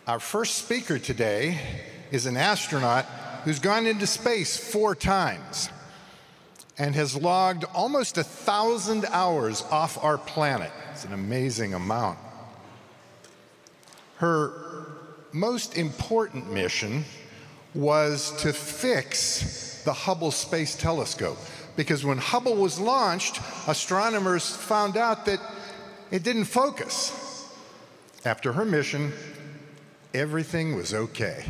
Our first speaker today is an astronaut who's gone into space 4 times and has logged almost 1,000 hours off our planet. It's an amazing amount. Her most important mission was to fix the Hubble Space Telescope, because when Hubble was launched, astronomers found out that it didn't focus. After her mission, everything was okay.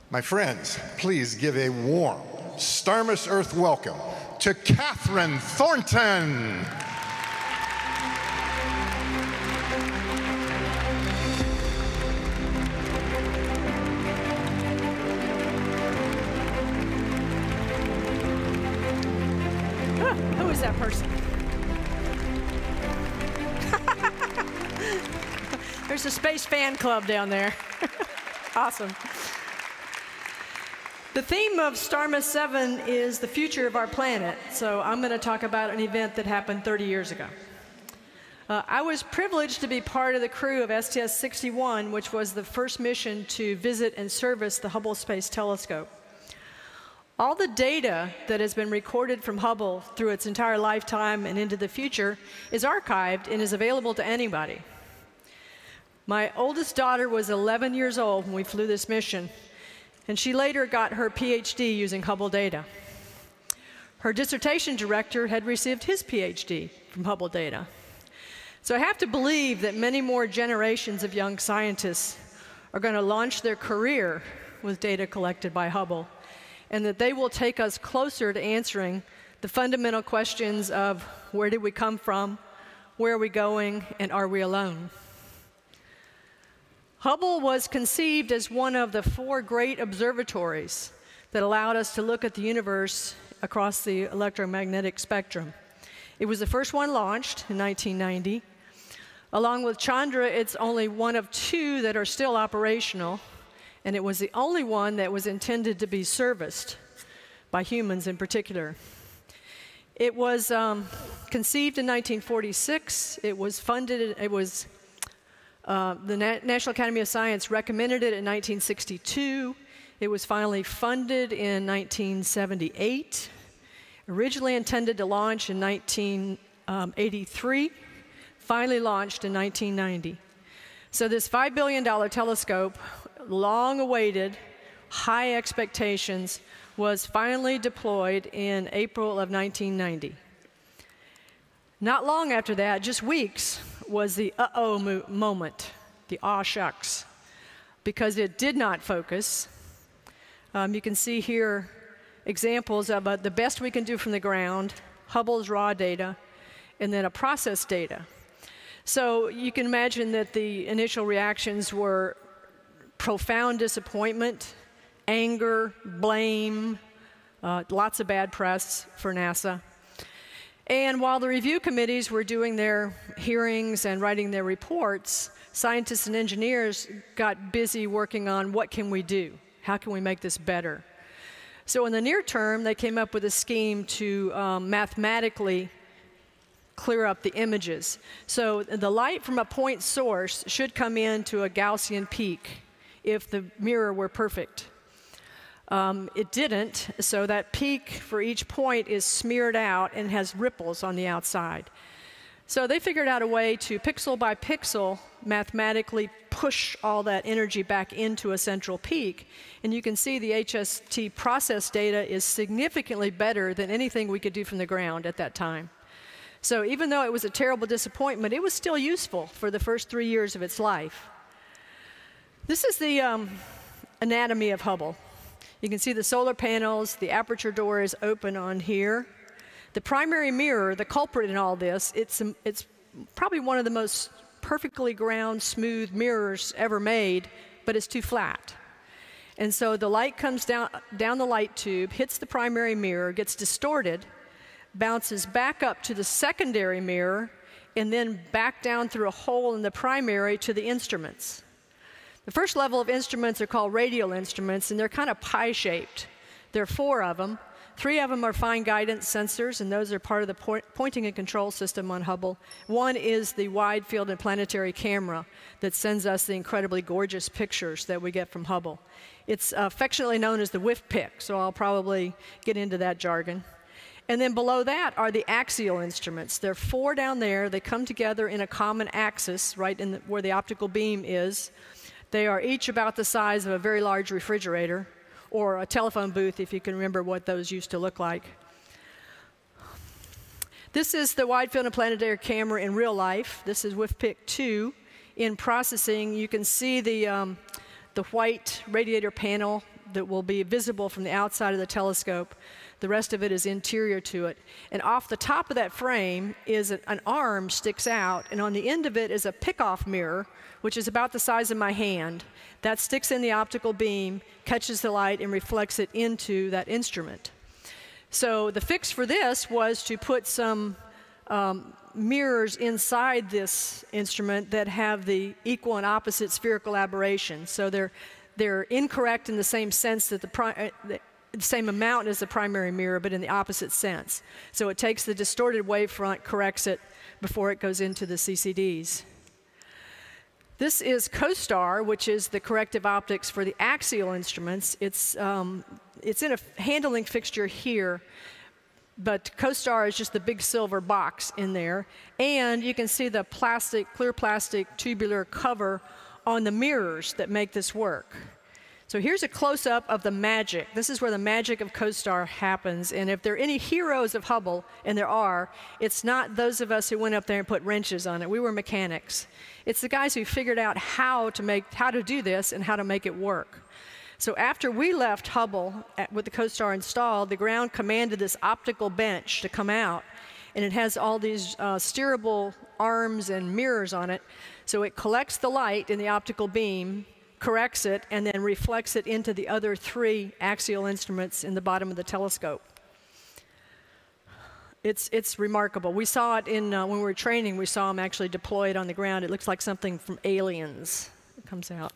My friends, please give a warm Starmus Earth welcome to Kathryn Thornton. Who is that person? There's a space fan club down there. Awesome. The theme of Starmus VII is the future of our planet, so I'm going to talk about an event that happened 30 years ago. I was privileged to be part of the crew of STS-61, which was the first mission to visit and service the Hubble Space Telescope. All the data that has been recorded from Hubble through its entire lifetime and into the future is archived and is available to anybody. My oldest daughter was 11 years old when we flew this mission, and she later got her PhD using Hubble data. Her dissertation director had received his PhD from Hubble data. So I have to believe that many more generations of young scientists are going to launch their career with data collected by Hubble, and that they will take us closer to answering the fundamental questions of where did we come from, where are we going, and are we alone? Hubble was conceived as one of the 4 great observatories that allowed us to look at the universe across the electromagnetic spectrum. It was the first one launched in 1990. Along with Chandra, it's only one of 2 that are still operational, and it was the only one that was intended to be serviced by humans in particular. It was conceived in 1946. It was funded, the National Academy of Science recommended it in 1962. It was finally funded in 1978. Originally intended to launch in 1983, finally launched in 1990. So this $5 billion telescope, long awaited, high expectations, was finally deployed in April of 1990. Not long after that, just weeks, was the uh-oh moment, the aw shucks, because it did not focus. You can see here examples of the best we can do from the ground, Hubble's raw data, and then a process data. So you can imagine that the initial reactions were profound disappointment, anger, blame, lots of bad press for NASA. And while the review committees were doing their hearings and writing their reports, scientists and engineers got busy working on what can we do? How can we make this better? So in the near term, they came up with a scheme to mathematically clear up the images. So the light from a point source should come into a Gaussian peak if the mirror were perfect. It didn't, so that peak for each point is smeared out and has ripples on the outside. So they figured out a way to pixel by pixel mathematically push all that energy back into a central peak. And you can see the HST process data is significantly better than anything we could do from the ground at that time. So even though it was a terrible disappointment, it was still useful for the first 3 years of its life. This is the anatomy of Hubble. You can see the solar panels, the aperture door is open on here. The primary mirror, the culprit in all this, it's probably one of the most perfectly ground, smooth mirrors ever made, but it's too flat. And so the light comes down the light tube, hits the primary mirror, gets distorted, bounces back up to the secondary mirror, and then back down through a hole in the primary to the instruments. The first level of instruments are called radial instruments, and they're kind of pie-shaped. There are 4 of them. 3 of them are fine guidance sensors, and those are part of the pointing and control system on Hubble. One is the wide field and planetary camera that sends us the incredibly gorgeous pictures that we get from Hubble. It's affectionately known as the WIFPIC, so I'll probably get into that jargon. And then below that are the axial instruments. There are 4 down there. They come together in a common axis, right in where the optical beam is. They are each about the size of a very large refrigerator, or a telephone booth, if you can remember what those used to look like. This is the wide field and planetary camera in real life. This is WIFPIC 2. In processing, you can see the white radiator panel that will be visible from the outside of the telescope. The rest of it is interior to it. And off the top of that frame is an arm sticks out, and on the end of it is a pick-off mirror, which is about the size of my hand. That sticks in the optical beam, catches the light, and reflects it into that instrument. So the fix for this was to put some mirrors inside this instrument that have the equal and opposite spherical aberration. So they're incorrect in the same sense that the same amount as the primary mirror, but in the opposite sense. So it takes the distorted wavefront, corrects it before it goes into the CCDs. This is CoStar, which is the corrective optics for the axial instruments. It's in a handling fixture here, but CoStar is just the big silver box in there. And you can see the clear plastic tubular cover on the mirrors that make this work. So here's a close-up of the magic. This is where the magic of CoStar happens. And if there are any heroes of Hubble, and there are, it's not those of us who went up there and put wrenches on it. We were mechanics. It's the guys who figured out how to do this and how to make it work. So after we left Hubble with the CoStar installed, the ground commanded this optical bench to come out. And it has all these steerable arms and mirrors on it. So it collects the light in the optical beam, corrects it, and then reflects it into the other 3 axial instruments in the bottom of the telescope. It's remarkable. We saw it when we were training. We saw them actually deployed on the ground. It looks like something from Aliens. It comes out.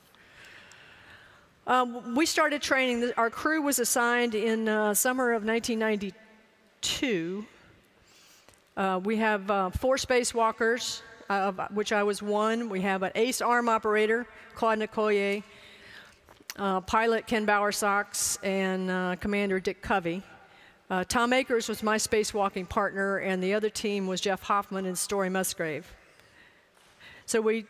We started training. Our crew was assigned in summer of 1992. We have 4 spacewalkers, of which I was one. We have an ace arm operator, Claude Nicollier, pilot Ken Bowersox, and Commander Dick Covey. Tom Akers was my spacewalking partner, and the other team was Jeff Hoffman and Story Musgrave. So we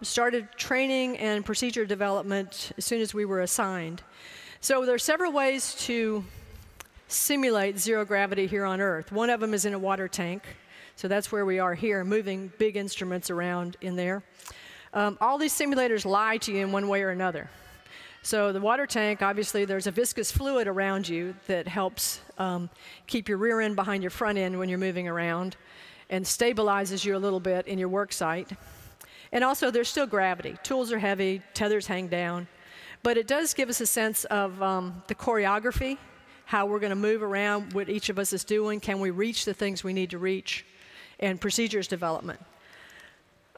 started training and procedure development as soon as we were assigned. So there are several ways to simulate zero gravity here on Earth. One of them is in a water tank. So that's where we are here, moving big instruments around in there. All these simulators lie to you in one way or another. So the water tank, obviously, there's a viscous fluid around you that helps keep your rear end behind your front end when you're moving around and stabilizes you a little bit in your work site. And also, there's still gravity. Tools are heavy, tethers hang down. But it does give us a sense of the choreography, how we're going to move around, what each of us is doing, can we reach the things we need to reach, and procedures development.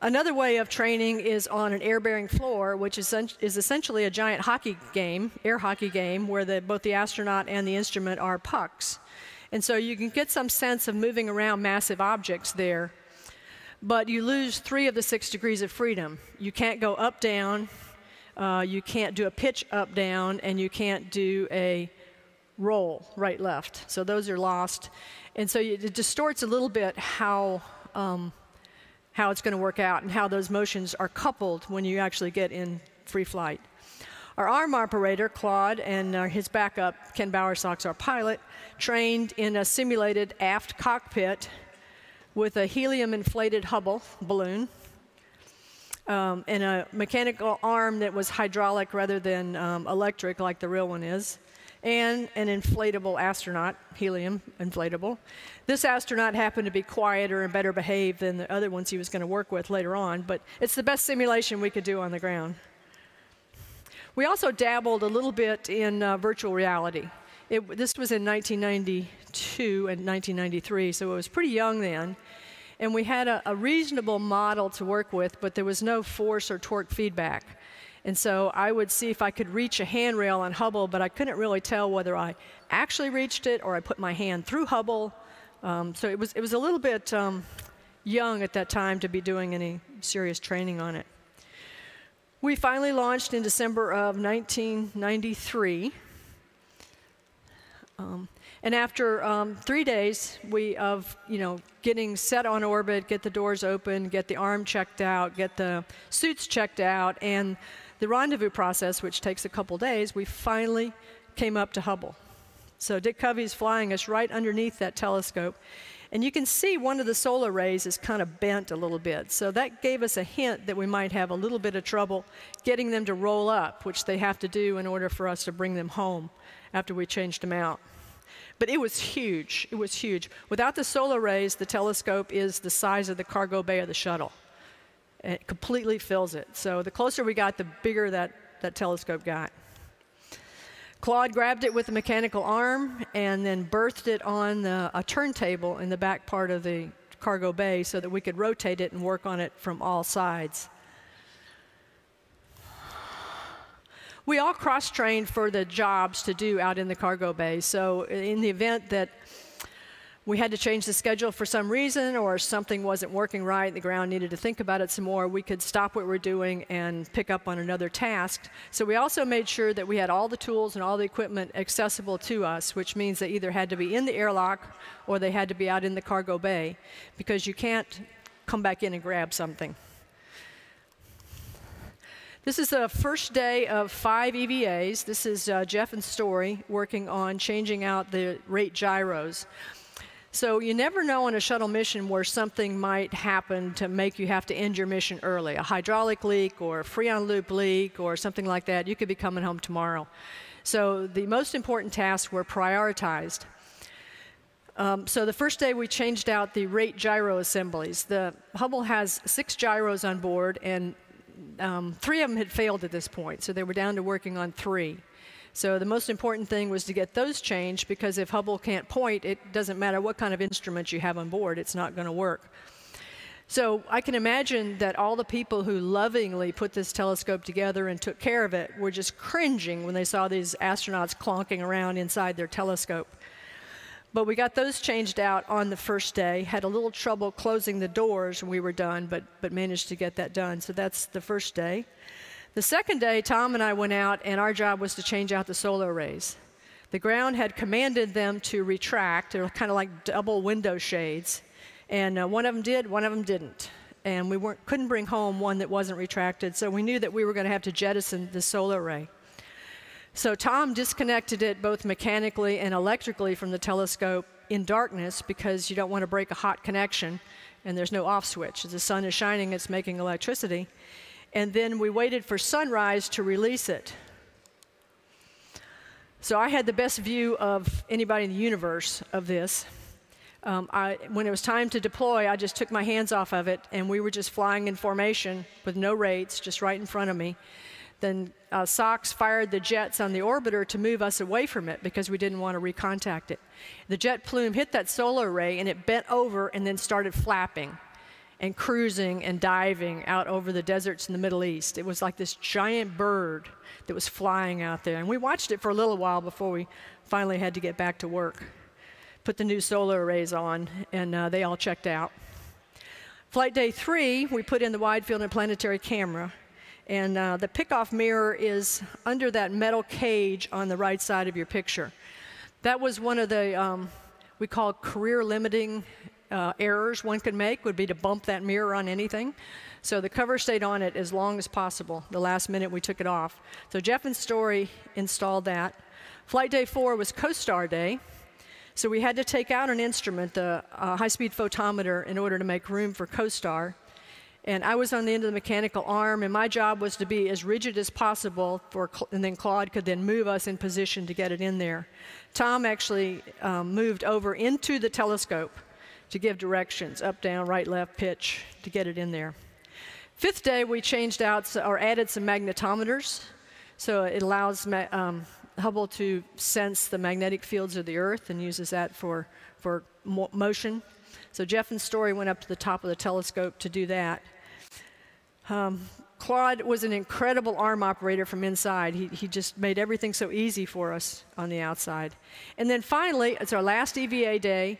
Another way of training is on an air-bearing floor, which is essentially a giant hockey game, air hockey game, where both the astronaut and the instrument are pucks. And so you can get some sense of moving around massive objects there, but you lose 3 of the 6 degrees of freedom. You can't go up-down, you can't do a pitch up-down, and you can't do a roll right-left. So those are lost. And so it distorts a little bit how it's going to work out and how those motions are coupled when you actually get in free flight. Our arm operator, Claude, and his backup, Ken Bowersox, our pilot, trained in a simulated aft cockpit with a helium-inflated Hubble balloon and a mechanical arm that was hydraulic rather than electric like the real one is, and an inflatable astronaut, helium inflatable. This astronaut happened to be quieter and better behaved than the other ones he was going to work with later on, but it's the best simulation we could do on the ground. We also dabbled a little bit in virtual reality. This was in 1992 and 1993, so it was pretty young then. And we had a reasonable model to work with, but there was no force or torque feedback. And so I would see if I could reach a handrail on Hubble, but I couldn't really tell whether I actually reached it or I put my hand through Hubble. So it was a little bit young at that time to be doing any serious training on it. We finally launched in December of 1993. And after 3 days of getting set on orbit, get the doors open, get the arm checked out, get the suits checked out, and the rendezvous process, which takes a couple days, we finally came up to Hubble. So Dick Covey's flying us right underneath that telescope. And you can see one of the solar rays is kind of bent a little bit. So that gave us a hint that we might have a little bit of trouble getting them to roll up, which they have to do in order for us to bring them home after we changed them out. But it was huge. It was huge. Without the solar rays, the telescope is the size of the cargo bay of the shuttle. It completely fills it. So the closer we got, the bigger that telescope got. Claude grabbed it with a mechanical arm and then berthed it on a turntable in the back part of the cargo bay so that we could rotate it and work on it from all sides. We all cross-trained for the jobs to do out in the cargo bay. So in the event that we had to change the schedule for some reason or something wasn't working right, the ground needed to think about it some more, we could stop what we're doing and pick up on another task. So we also made sure that we had all the tools and all the equipment accessible to us, which means they either had to be in the airlock or they had to be out in the cargo bay, because you can't come back in and grab something. This is the first day of 5 EVAs. This is Jeff and Story working on changing out the rate gyros. So you never know on a shuttle mission where something might happen to make you have to end your mission early. A hydraulic leak or a freon loop leak or something like that. You could be coming home tomorrow. So the most important tasks were prioritized. So the first day we changed out the rate gyro assemblies. The Hubble has 6 gyros on board, and 3 of them had failed at this point. So they were down to working on 3. So the most important thing was to get those changed, because if Hubble can't point, it doesn't matter what kind of instrument you have on board, it's not going to work. So I can imagine that all the people who lovingly put this telescope together and took care of it were just cringing when they saw these astronauts clonking around inside their telescope. But we got those changed out on the first day, had a little trouble closing the doors when we were done, but managed to get that done. So that's the first day. The second day, Tom and I went out, and our job was to change out the solar arrays. The ground had commanded them to retract. They're kind of like double window shades. And one of them did, one of them didn't. And we couldn't bring home one that wasn't retracted, so we knew that we were going to have to jettison the solar array. So Tom disconnected it both mechanically and electrically from the telescope in darkness, because you don't want to break a hot connection, and there's no off switch. As the sun is shining, it's making electricity. And then we waited for sunrise to release it. So I had the best view of anybody in the universe of this. When it was time to deploy, I just took my hands off of it, and we were just flying in formation with no rates, just right in front of me. Then SOX fired the jets on the orbiter to move us away from it, because we didn't want to recontact it. The jet plume hit that solar array, and it bent over and then started flapping and cruising and diving out over the deserts in the Middle East. It was like this giant bird that was flying out there. And we watched it for a little while before we finally had to get back to work. Put the new solar arrays on, and they all checked out. Flight day 3, we put in the wide field and planetary camera. And the pickoff mirror is under that metal cage on the right side of your picture. That was one of the, we call career limiting errors one could make, would be to bump that mirror on anything. So the cover stayed on it as long as possible. The last minute we took it off. So Jeff and Story installed that. Flight day 4 was CoStar day. So we had to take out an instrument, the high-speed photometer, in order to make room for CoStar. And I was on the end of the mechanical arm, and my job was to be as rigid as possible, and then Claude could then move us in position to get it in there. Tom actually moved over into the telescope to give directions, up, down, right, left, pitch, to get it in there. 5th day, we changed out or added some magnetometers. So it allows Hubble to sense the magnetic fields of the Earth and uses that for motion. So Jeff and Story went up to the top of the telescope to do that. Claude was an incredible arm operator from inside. He just made everything so easy for us on the outside. And then finally, it's our last EVA day.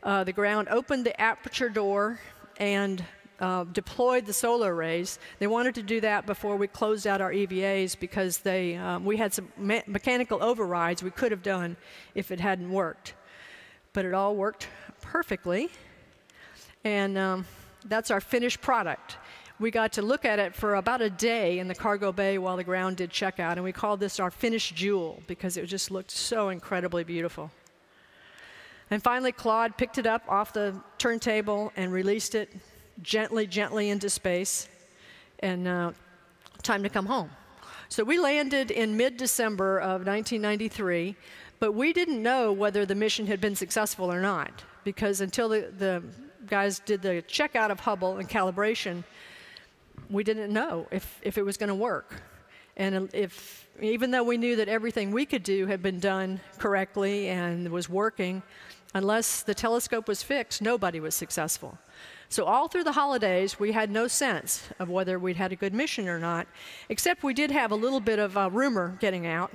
The ground opened the aperture door and deployed the solar arrays. They wanted to do that before we closed out our EVAs because we had some mechanical overrides we could have done if it hadn't worked. But it all worked perfectly. And that's our finished product. We got to look at it for about a day in the cargo bay while the ground did checkout, and we called this our finished jewel because it just looked so incredibly beautiful. And finally, Claude picked it up off the turntable and released it gently, gently into space, and time to come home. So we landed in mid-December of 1993, but we didn't know whether the mission had been successful or not, because until the guys did the checkout of Hubble and calibration, we didn't know if it was going to work. And even though we knew that everything we could do had been done correctly and was working, unless the telescope was fixed, nobody was successful. So all through the holidays, we had no sense of whether we'd had a good mission or not, except we did have a little bit of a rumor getting out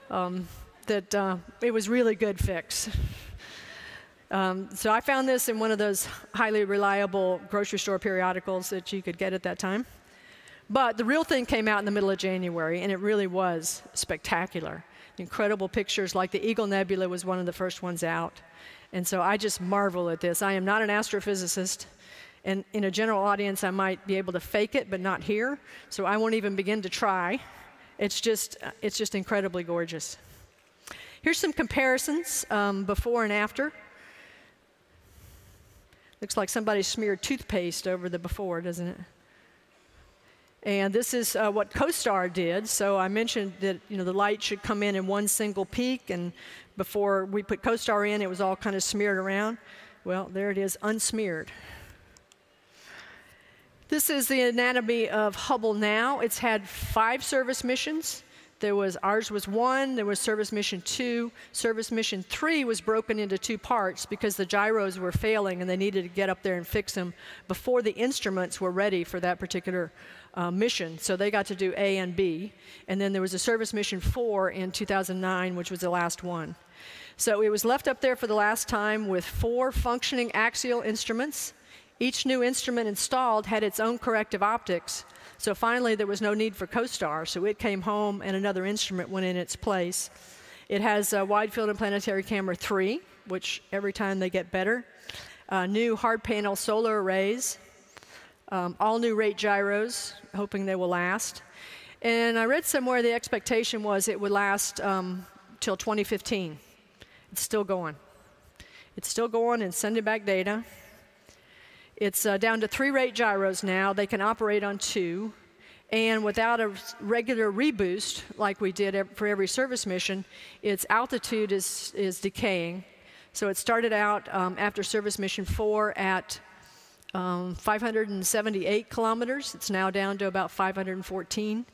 that it was really good fix. So I found this in one of those highly reliable grocery store periodicals that you could get at that time. But the real thing came out in the middle of January, and it really was spectacular. Incredible pictures, like the Eagle Nebula was one of the first ones out. And so I just marvel at this. I am not an astrophysicist, and in a general audience I might be able to fake it but not hear, so I won't even begin to try. It's just incredibly gorgeous. Here's some comparisons before and after. Looks like somebody smeared toothpaste over the before, doesn't it? And this is what CoStar did. So I mentioned that the light should come in one single peak, and before we put CoStar in, it was all kind of smeared around. Well, there it is, unsmeared. This is the anatomy of Hubble now. It's had 5 service missions. Ours was 1, there was service mission 2. Service mission 3 was broken into 2 parts because the gyros were failing and they needed to get up there and fix them before the instruments were ready for that particular mission. So they got to do A and B. And then there was a service mission 4 in 2009, which was the last one. So it was left up there for the last time with 4 functioning axial instruments. Each new instrument installed had its own corrective optics. So finally, there was no need for CoStar, so it came home and another instrument went in its place. It has a Wide Field and Planetary Camera 3, which every time they get better. New hard panel solar arrays, all new rate gyros, hoping they will last. And I read somewhere the expectation was it would last till 2015. It's still going. It's still going and sending back data. It's down to 3 rate gyros now. They can operate on 2. And without a regular reboost, like we did for every service mission, its altitude is decaying. So it started out after service mission 4 at 578 kilometers. It's now down to about 514.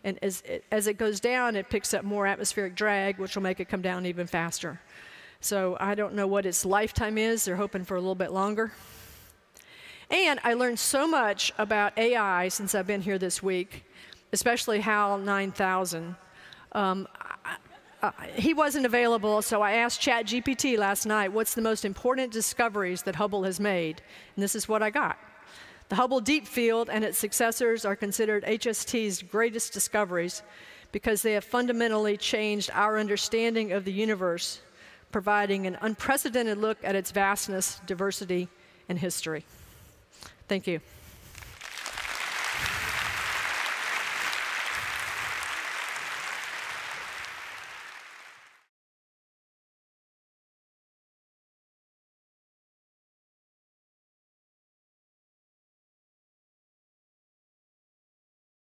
And as it goes down, it picks up more atmospheric drag, which will make it come down even faster. So I don't know what its lifetime is. They're hoping for a little bit longer. And I learned so much about AI since I've been here this week, especially HAL 9000. He wasn't available, so I asked ChatGPT last night, what's the most important discoveries that Hubble has made? And this is what I got. The Hubble Deep Field and its successors are considered HST's greatest discoveries because they have fundamentally changed our understanding of the universe, providing an unprecedented look at its vastness, diversity, and history. Thank you.